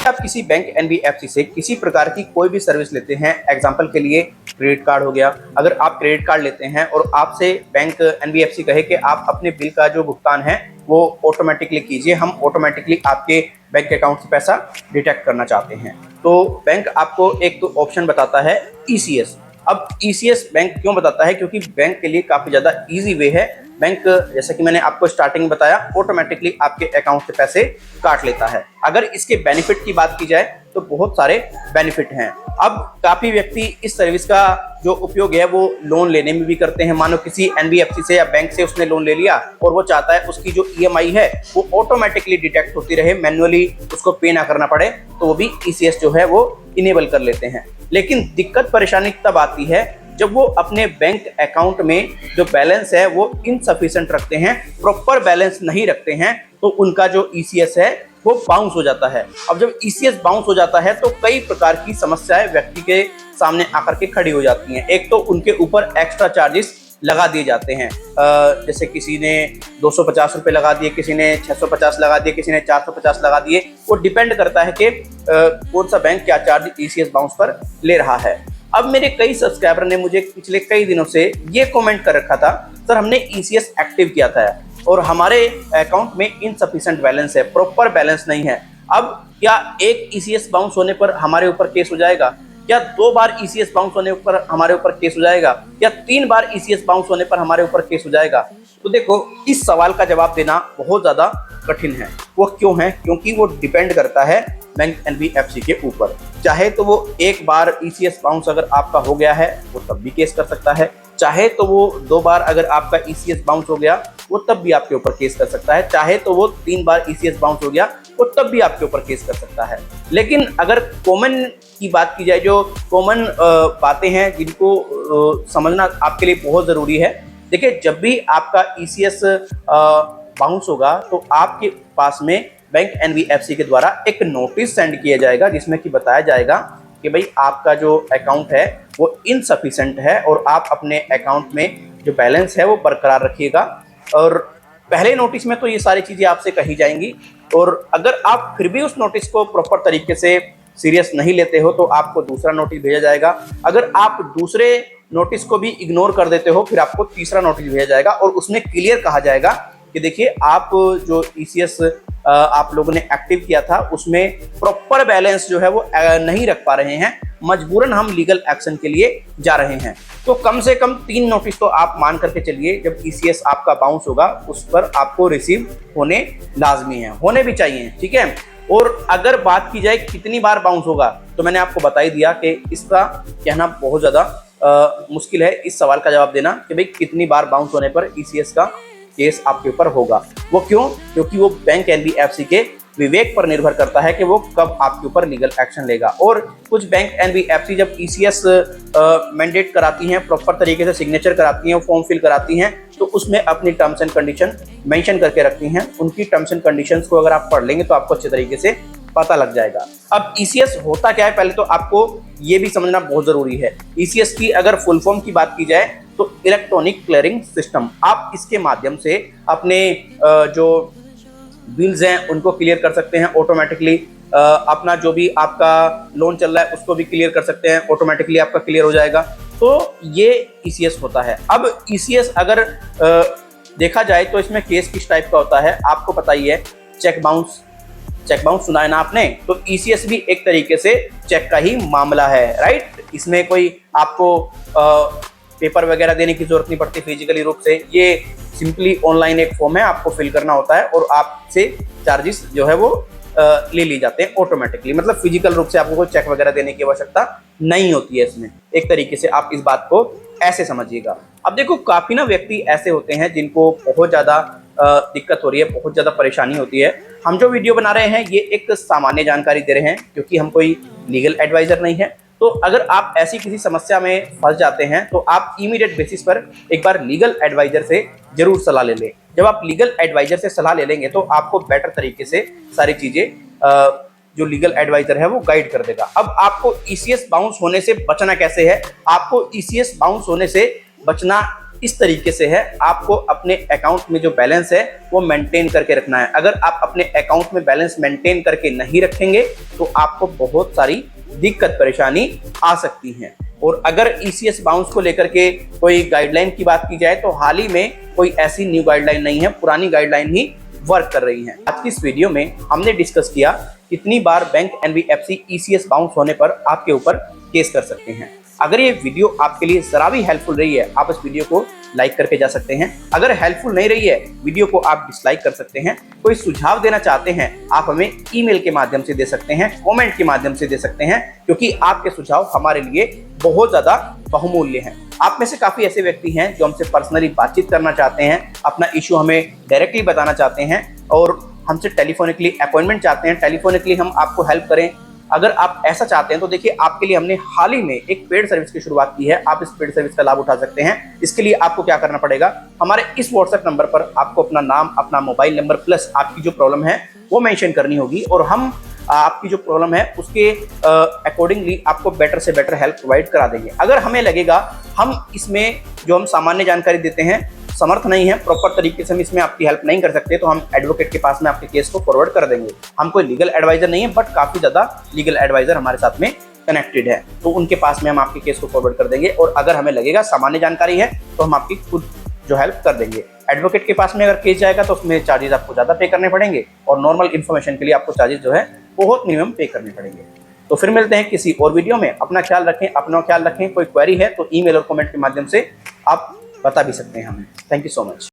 आप किसी bank NBFC से किसी प्रकार की कोई भी सर्विस लेते हैं, एग्जांपल के लिए क्रेडिट कार्ड हो गया, अगर आप क्रेडिट कार्ड लेते हैं और आपसे बैंक एनबीएफसी कहे कि आप अपने बिल का जो भुगतान है वो ऑटोमेटिकली कीजिए, हम ऑटोमेटिकली आपके बैंक अकाउंट से पैसा डिटेक्ट करना चाहते हैं, तो बैंक आपको एक तो ऑप्शन बताता है ईसीएस। अब ईसीएस बैंक क्यों बताता है? क्योंकि बैंक के लिए काफ़ी ज़्यादा ईजी वे है। बैंक, जैसे कि मैंने आपको स्टार्टिंग में बताया, ऑटोमेटिकली आपके अकाउंट से पैसे काट लेता है। अगर इसके बेनिफिट की बात की जाए तो बहुत सारे बेनिफिट हैं। अब काफ़ी व्यक्ति इस सर्विस का जो उपयोग है वो लोन लेने में भी करते हैं। मानो किसी एनबीएफसी से या बैंक से उसने लोन ले लिया और वो चाहता है उसकी जो ईएमआई है वो ऑटोमेटिकली डिटेक्ट होती रहे, मैन्युअली उसको पे ना करना पड़े, तो वो भी ईसीएस जो है वो इनेबल कर लेते हैं। लेकिन दिक्कत परेशानी तब आती है जब वो अपने बैंक अकाउंट में जो बैलेंस है वो इनसफिशिएंट रखते हैं, प्रॉपर बैलेंस नहीं रखते हैं, तो उनका जो ईसीएस है वो बाउंस हो जाता है। अब जब ईसीएस बाउंस हो जाता है तो कई प्रकार की समस्याएं व्यक्ति के सामने आकर के खड़ी हो जाती हैं। एक तो उनके ऊपर एक्स्ट्रा चार्जेस लगा दिए जाते हैं, जैसे किसी ने 250 रुपये लगा दिए, किसी ने 650 लगा दिए, किसी ने 450 लगा दिए। वो डिपेंड करता है कि कौन सा बैंक क्या चार्ज ईसीएस बाउंस पर ले रहा है। अब मेरे कई सब्सक्राइबर ने मुझे पिछले कई दिनों से ये कमेंट कर रखा था, सर हमने ईसीएस एक्टिव किया था और हमारे अकाउंट में इनसफिशिएंट बैलेंस है, प्रॉपर बैलेंस नहीं है। अब क्या एक ईसीएस बाउंस होने पर हमारे ऊपर केस हो जाएगा? क्या 2 बार ईसीएस बाउंस होने पर हमारे ऊपर केस हो जाएगा? या 3 बार ईसीएस बाउंस होने पर हमारे ऊपर केस हो जाएगा? तो देखो, इस सवाल का जवाब देना बहुत ज़्यादा कठिन है। वो क्यों है? क्योंकि वो डिपेंड करता है बैंक एनबीएफसी के ऊपर। चाहे तो वो एक बार ईसीएस बाउंस अगर आपका हो गया है वो तब भी केस कर सकता है, चाहे तो वो 2 बार अगर आपका ईसीएस बाउंस हो गया वो तब भी आपके ऊपर केस कर सकता है, चाहे तो वो 3 बार ईसीएस बाउंस हो गया वो तब भी आपके ऊपर केस कर सकता है। लेकिन अगर कॉमन की बात की जाए, जो कॉमन बातें हैं जिनको समझना आपके लिए बहुत ज़रूरी है। देखिए, जब भी आपका ईसीएस बाउंस होगा तो आपके पास में बैंक एनबीएफसी के द्वारा एक नोटिस सेंड किया जाएगा जिसमें कि बताया जाएगा कि भाई आपका जो अकाउंट है वो इनसफिशिएंट है और आप अपने अकाउंट में जो बैलेंस है वो बरकरार रखिएगा। और पहले नोटिस में तो ये सारी चीज़ें आपसे कही जाएंगी, और अगर आप फिर भी उस नोटिस को प्रॉपर तरीके से सीरियस नहीं लेते हो तो आपको दूसरा नोटिस भेजा जाएगा। अगर आप दूसरे नोटिस को भी इग्नोर कर देते हो फिर आपको तीसरा नोटिस भेजा जाएगा और उसमें क्लियर कहा जाएगा कि देखिए, आप जो ईसीएस आप लोगों ने एक्टिव किया था उसमें प्रॉपर बैलेंस जो है वो नहीं रख पा रहे हैं, मजबूरन हम लीगल एक्शन के लिए जा रहे हैं। तो कम से कम 3 नोटिस तो आप मान करके चलिए, जब ईसीएस आपका बाउंस होगा उस पर आपको रिसीव होने लाजमी है, होने भी चाहिए, ठीक है। और अगर बात की जाए कितनी बार बाउंस होगा, तो मैंने आपको बता ही दिया कि इसका कहना बहुत ज़्यादा मुश्किल है, इस सवाल का जवाब देना कि भाई कितनी बार बाउंस होने पर ईसीएस का केस आपके ऊपर होगा। वो क्यों? क्योंकि वो बैंक एनबीएफसी के विवेक पर निर्भर करता है कि वो कब आपके ऊपर लीगल एक्शन लेगा। और कुछ बैंक एनबीएफसी जब ईसीएस मैंडेट कराती हैं, प्रॉपर तरीके से सिग्नेचर कराती हैं, फॉर्म फिल कराती हैं, तो उसमें अपनी टर्म्स एंड कंडीशन मेंशन करके रखती हैं। उनकी टर्म्स एंड कंडीशंस को अगर आप पढ़ लेंगे तो आपको अच्छे तरीके से पता लग जाएगा। अब ईसीएस होता क्या है, पहले तो आपको ये भी समझना बहुत ज़रूरी है। ईसीएस की अगर फुल फॉर्म की बात की जाए तो इलेक्ट्रॉनिक क्लियरिंग सिस्टम। आप इसके माध्यम से अपने जो बिल्स हैं उनको क्लियर कर सकते हैं ऑटोमेटिकली, अपना जो भी आपका लोन चल रहा है उसको भी क्लियर कर सकते हैं, ऑटोमेटिकली आपका क्लियर हो जाएगा। तो ये ईसीएस होता है। अब ईसीएस अगर देखा जाए तो इसमें केस किस टाइप का होता है आपको पता ही है, चेक बाउंस सुना है ना आपने, तो ईसीएस भी एक तरीके से चेक का ही मामला है, राइट। इसमें कोई आपको पेपर वगैरह देने की जरूरत नहीं पड़ती फिजिकली रूप से, ये सिंपली ऑनलाइन एक फॉर्म है, आपको फिल करना होता है और आपसे चार्जेस जो है वो ले ली जाते हैं ऑटोमेटिकली। मतलब फिजिकल रूप से आपको कोई चेक वगैरह देने की आवश्यकता नहीं होती है इसमें। एक तरीके से आप इस बात को ऐसे समझिएगा। अब देखो, काफ़ी ना व्यक्ति ऐसे होते हैं जिनको बहुत ज़्यादा दिक्कत हो रही है, बहुत ज़्यादा परेशानी होती है। हम जो वीडियो बना रहे हैं ये एक सामान्य जानकारी दे रहे हैं क्योंकि हम कोई लीगल एडवाइज़र नहीं है। तो अगर आप ऐसी किसी समस्या में फंस जाते हैं तो आप इमीडिएट बेसिस पर एक बार लीगल एडवाइजर से जरूर सलाह ले लें। जब आप लीगल एडवाइजर से सलाह ले लेंगे तो आपको बेटर तरीके से सारी चीज़ें जो लीगल एडवाइजर है वो गाइड कर देगा। अब आपको ईसीएस बाउंस होने से बचना कैसे है? आपको ईसीएस बाउंस होने से बचना इस तरीके से है, आपको अपने अकाउंट में जो बैलेंस है वो मेंटेन करके रखना है। अगर आप अपने अकाउंट में बैलेंस मेंटेन करके नहीं रखेंगे तो आपको बहुत सारी दिक्कत परेशानी आ सकती है। और अगर ईसीएस बाउंस को लेकर के कोई गाइडलाइन की बात की जाए तो हाल ही में कोई ऐसी न्यू गाइडलाइन नहीं है, पुरानी गाइडलाइन ही वर्क कर रही है। आज की इस वीडियो में हमने डिस्कस किया कितनी बार बैंक एनबीएफसी ईसीएस बाउंस होने पर आपके ऊपर केस कर सकते हैं। अगर ये वीडियो आपके लिए जरा भी हेल्पफुल रही है, आप इस वीडियो को लाइक करके जा सकते हैं। अगर हेल्पफुल नहीं रही है, वीडियो को आप डिसलाइक कर सकते हैं। कोई सुझाव देना चाहते हैं, आप हमें ईमेल के माध्यम से दे सकते हैं, कमेंट के माध्यम से दे सकते हैं, क्योंकि आपके सुझाव हमारे लिए बहुत ज्यादा बहुमूल्य हैं। आप में से काफी ऐसे व्यक्ति हैं जो हमसे पर्सनली बातचीत करना चाहते हैं, अपना इशू हमें डायरेक्टली बताना चाहते हैं और हमसे टेलीफोनिकली अपॉइंटमेंट चाहते हैं, टेलीफोनिकली हम आपको हेल्प करें। अगर आप ऐसा चाहते हैं तो देखिए, आपके लिए हमने हाल ही में एक पेड सर्विस की शुरुआत की है। आप इस पेड सर्विस का लाभ उठा सकते हैं। इसके लिए आपको क्या करना पड़ेगा, हमारे इस व्हाट्सएप नंबर पर आपको अपना नाम, अपना मोबाइल नंबर प्लस आपकी जो प्रॉब्लम है वो मेंशन करनी होगी और हम आपकी जो प्रॉब्लम है उसके अकॉर्डिंगली आपको बेटर से बेटर हेल्प प्रोवाइड करा देंगे। अगर हमें लगेगा हम इसमें जो हम सामान्य जानकारी देते हैं समर्थ नहीं है, प्रॉपर तरीके से हम इसमें आपकी हेल्प नहीं कर सकते, तो हम एडवोकेट के पास में आपके केस को फॉरवर्ड कर देंगे। हम कोई लीगल एडवाइजर नहीं है, बट काफी ज्यादा लीगल एडवाइजर हमारे साथ में कनेक्टेड है, तो उनके पास में हम आपके केस को फॉरवर्ड कर देंगे। और अगर हमें लगेगा सामान्य जानकारी है तो हम आपकी खुद जो हेल्प कर देंगे। एडवोकेट के पास में अगर केस जाएगा तो उसमें चार्जेस आपको ज्यादा पे करने पड़ेंगे और नॉर्मल इन्फॉर्मेशन के लिए आपको चार्जेस जो है बहुत मिनिमम पे करने पड़ेंगे। तो फिर मिलते हैं किसी और वीडियो में। अपना ख्याल रखें, अपना ख्याल रखें। कोई क्वेरी है तो ईमेल और कमेंट के माध्यम से आप बता भी सकते हैं हमें। Thank you so much.